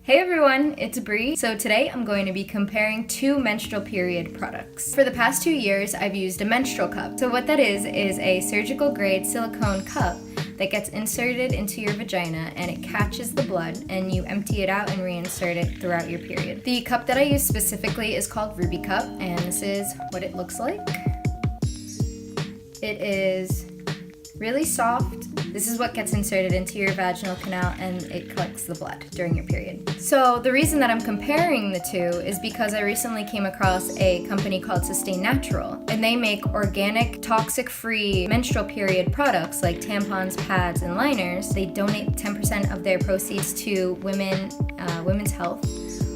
Hey everyone, it's Bree. So today I'm going to be comparing two menstrual period products. For the past 2 years, I've used a menstrual cup. So what that is a surgical grade silicone cup that gets inserted into your vagina and it catches the blood and you empty it out and reinsert it throughout your period. The cup that I use specifically is called Ruby Cup, and this is what it looks like. It is really soft. This is what gets inserted into your vaginal canal and it collects the blood during your period. So the reason that I'm comparing the two is because I recently came across a company called Sustain Natural, and they make organic, toxic-free menstrual period products like tampons, pads, and liners. They donate 10% of their proceeds to women's health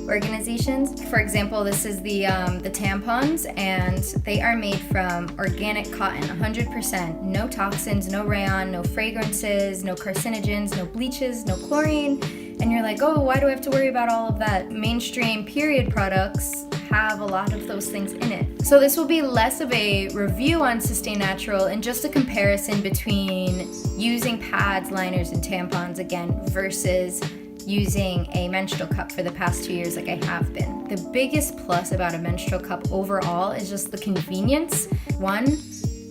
organizations. For example, this is the tampons, and they are made from organic cotton, 100%, no toxins, no rayon, no fragrances, no carcinogens, no bleaches, no chlorine. And you're like, oh, why do I have to worry about all of that? Mainstream period products have a lot of those things in it. So this will be less of a review on Sustain Natural and just a comparison between using pads, liners, and tampons again versus using a menstrual cup for the past 2 years like I have been. The biggest plus about a menstrual cup overall is just the convenience. One,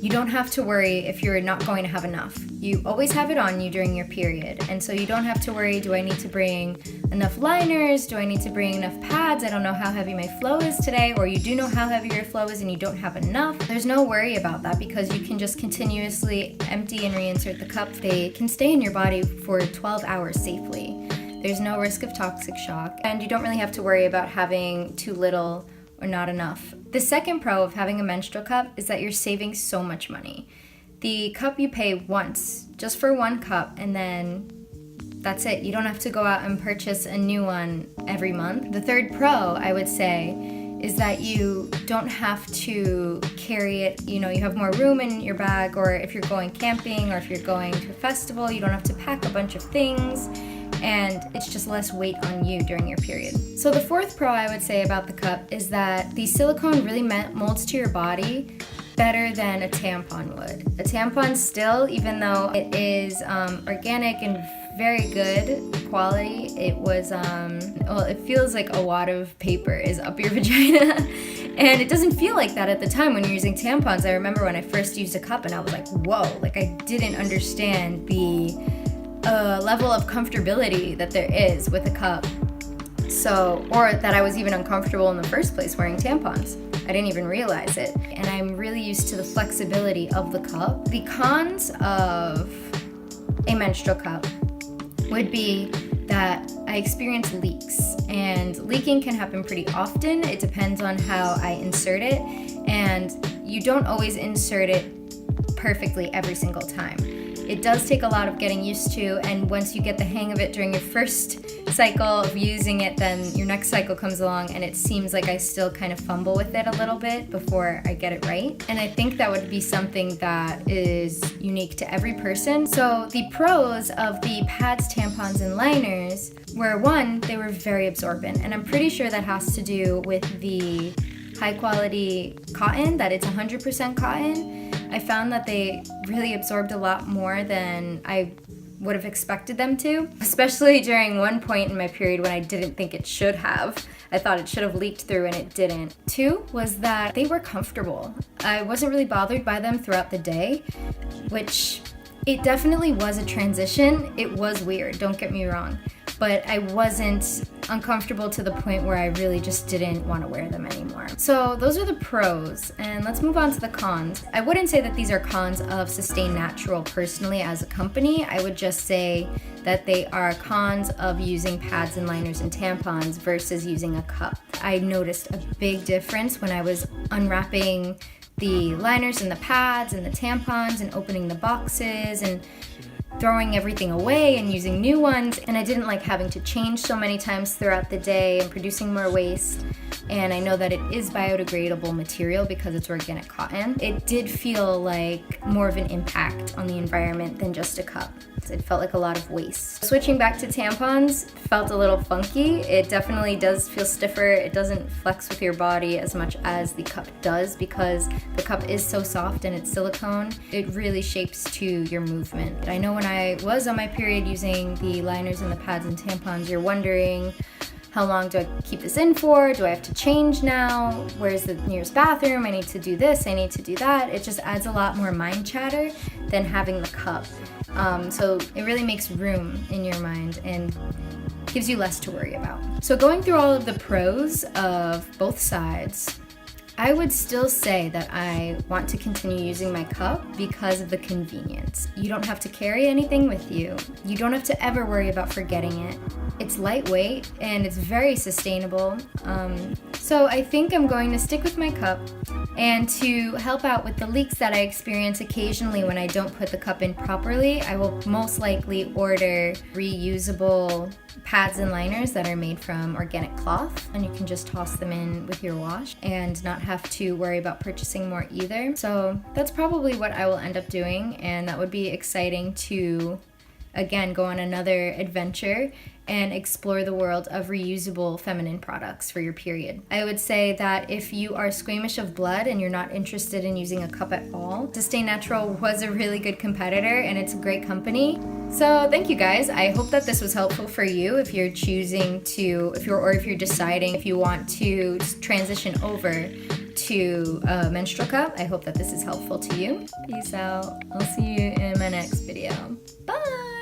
you don't have to worry if you're not going to have enough. You always have it on you during your period, and so you don't have to worry, do I need to bring enough liners? Do I need to bring enough pads? I don't know how heavy my flow is today, or you do know how heavy your flow is and you don't have enough. There's no worry about that because you can just continuously empty and reinsert the cup. They can stay in your body for 12 hours safely. There's no risk of toxic shock, and you don't really have to worry about having too little or not enough. The second pro of having a menstrual cup is that you're saving so much money. The cup you pay once, just for one cup, and then that's it. You don't have to go out and purchase a new one every month. The third pro, I would say, is that you don't have to carry it. You have more room in your bag, or if you're going camping or if you're going to a festival, you don't have to pack a bunch of things. And it's just less weight on you during your period. So the fourth pro I would say about the cup is that the silicone really molds to your body better than a tampon would. A tampon still, even though it is organic and very good quality, it feels like a wad of paper is up your vagina. And it doesn't feel like that at the time when you're using tampons. I remember when I first used a cup and I was like, whoa, I didn't understand the level of comfortability that there is with a cup. Or that I was even uncomfortable in the first place wearing tampons. I didn't even realize it. And I'm really used to the flexibility of the cup. The cons of a menstrual cup would be that I experience leaks, and leaking can happen pretty often. It depends on how I insert it, and you don't always insert it perfectly every single time. It does take a lot of getting used to, and once you get the hang of it during your first cycle of using it, then your next cycle comes along and it seems like I still kind of fumble with it a little bit before I get it right. And I think that would be something that is unique to every person. So the pros of the pads, tampons, and liners were, one, they were very absorbent, and I'm pretty sure that has to do with the high quality cotton, that it's 100% cotton. I found that they really absorbed a lot more than I would have expected them to, especially during one point in my period when I didn't think it should have. I thought it should have leaked through and it didn't. Two was that they were comfortable. I wasn't really bothered by them throughout the day, which it definitely was a transition. It was weird, don't get me wrong, but I wasn't uncomfortable to the point where I really just didn't want to wear them anymore. So those are the pros, and let's move on to the cons. I wouldn't say that these are cons of Sustain Natural personally as a company. I would just say that they are cons of using pads and liners and tampons versus using a cup. I noticed a big difference when I was unwrapping the liners and the pads and the tampons and opening the boxes and throwing everything away and using new ones, and I didn't like having to change so many times throughout the day and producing more waste. And I know that it is biodegradable material because it's organic cotton. It did feel like more of an impact on the environment than just a cup. It felt like a lot of waste. Switching back to tampons felt a little funky. It definitely does feel stiffer. It doesn't flex with your body as much as the cup does because the cup is so soft and it's silicone. It really shapes to your movement. I know when I was on my period using the liners and the pads and tampons, you're wondering, how long do I keep this in for? Do I have to change now? Where's the nearest bathroom? I need to do this, I need to do that. It just adds a lot more mind chatter than having the cup. So it really makes room in your mind and gives you less to worry about. So going through all of the pros of both sides, I would still say that I want to continue using my cup because of the convenience. You don't have to carry anything with you. You don't have to ever worry about forgetting it. It's lightweight and it's very sustainable. So I think I'm going to stick with my cup, and to help out with the leaks that I experience occasionally when I don't put the cup in properly, I will most likely order reusable pads and liners that are made from organic cloth, and you can just toss them in with your wash and not have to worry about purchasing more either. So that's probably what I will end up doing, and that would be exciting to, again, go on another adventure and explore the world of reusable feminine products for your period. I would say that if you are squeamish of blood and you're not interested in using a cup at all, Sustain Natural was a really good competitor and it's a great company. So thank you guys. I hope that this was helpful for you if you're choosing to, if you're deciding if you want to transition over to a menstrual cup. I hope that this is helpful to you. Peace out. I'll see you in my next video. Bye!